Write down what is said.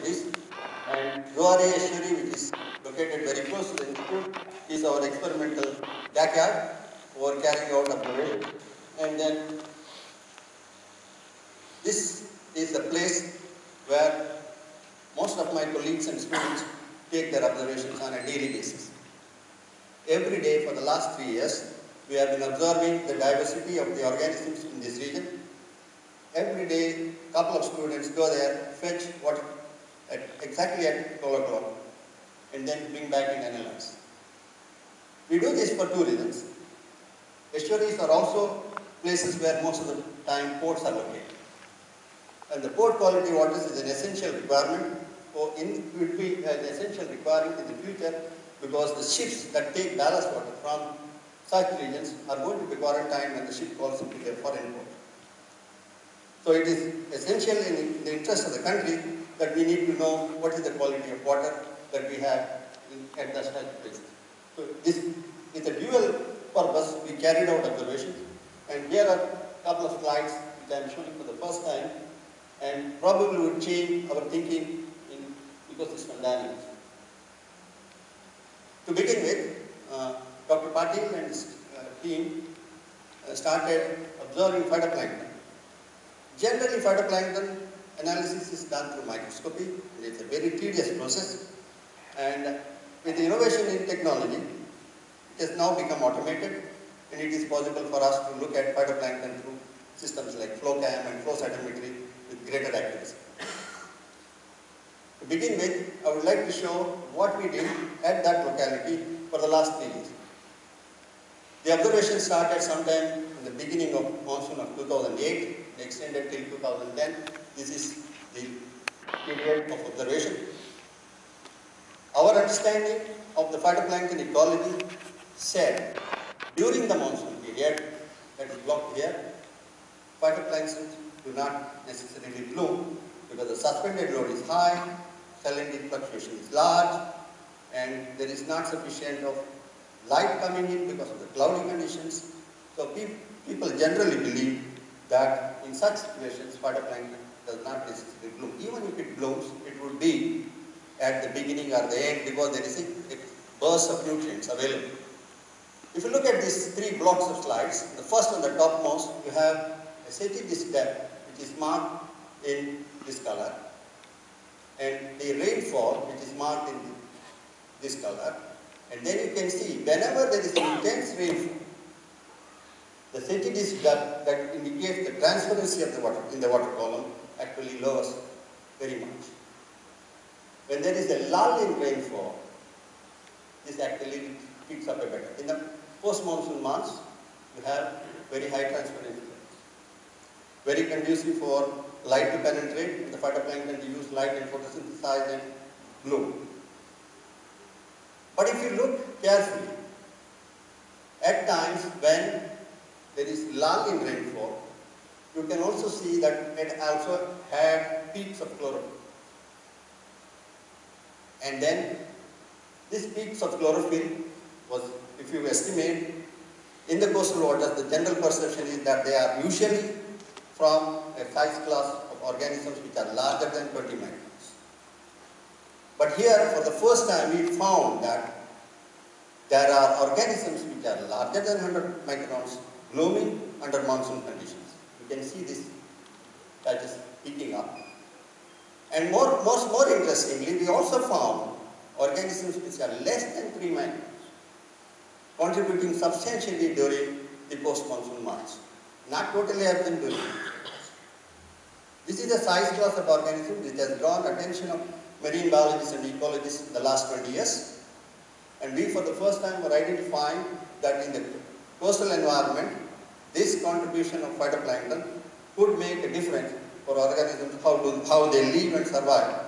studies. And URA Estuary, which is located very close to the institute, is our experimental backyard for carrying out observations. And then this is the place where most of my colleagues and students take their observations on a daily basis. Every day for the last 3 years, we have been observing the diversity of the organisms in this region. Every day, a couple of students go there, fetch water exactly at 12 o'clock, and then bring back and analyze. We do this for 2 reasons. Estuaries are also places where most of the time ports are located. And the port quality waters is an essential requirement, or will be an essential requirement in the future, because the ships that take ballast water from such regions are going to be quarantined when the ship calls into their foreign port. So it is essential in the interest of the country that we need to know what is the quality of water that we have at the such places. So this is a dual purpose. We carried out observations, and here are a couple of slides which I am showing for the first time, and probably would change our thinking in ecosystem dynamics. To begin with, Dr. Patil and his team started observing phytoplankton. Generally, phytoplankton analysis is done through microscopy, and it's a very tedious process. And with the innovation in technology, it has now become automated, and it is possible for us to look at phytoplankton through systems like FlowCam and flow cytometry with greater accuracy. To begin with, I would like to show what we did at that locality for the last 3 years. The observation started sometime in the beginning of monsoon of 2008, extended till 2010. This is the period of observation. Our understanding of the phytoplankton ecology said during the monsoon period, that is blocked here, phytoplankton do not necessarily bloom because the suspended load is high, salinity fluctuation is large, and there is not sufficient of light coming in because of the cloudy conditions. So people generally believe that in such situations phytoplankton does not necessarily bloom. Even if it blooms, it would be at the beginning or the end because there is a burst of nutrients available. If you look at these 3 blocks of slides, the first on the topmost, you have a Seti disk depth which is marked in this color, and the rainfall which is marked in this color. And then you can see whenever there is intense rainfall, the Seti disk depth that indicates the transparency of the water in the water column actually lowers very much. When there is a lull in rainfall, this actually picks up a bit. In the post-monsoon months, you have very high transparency, very conducive for light to penetrate, the phytoplankton to use light and photosynthesize and bloom. But if you look carefully, at times when there is lull in rainfall, you can also see that it also had peaks of chlorophyll. And then these peaks of chlorophyll was, if you estimate, in the coastal waters, the general perception is that they are usually from a size class of organisms which are larger than 20 microns. But here, for the first time, we found that there are organisms which are larger than 100 microns blooming under monsoon conditions. You can see this patches picking up. And more interestingly, we also found organisms which are less than 3 microns contributing substantially during the post-monsoon months. Not totally absent during. This is a size class of organisms which has drawn attention of marine biologists and ecologists in the last 20 years. And we, for the first time, were identifying that in the coastal environment, this contribution of phytoplankton could make a difference for organisms, how they live and survive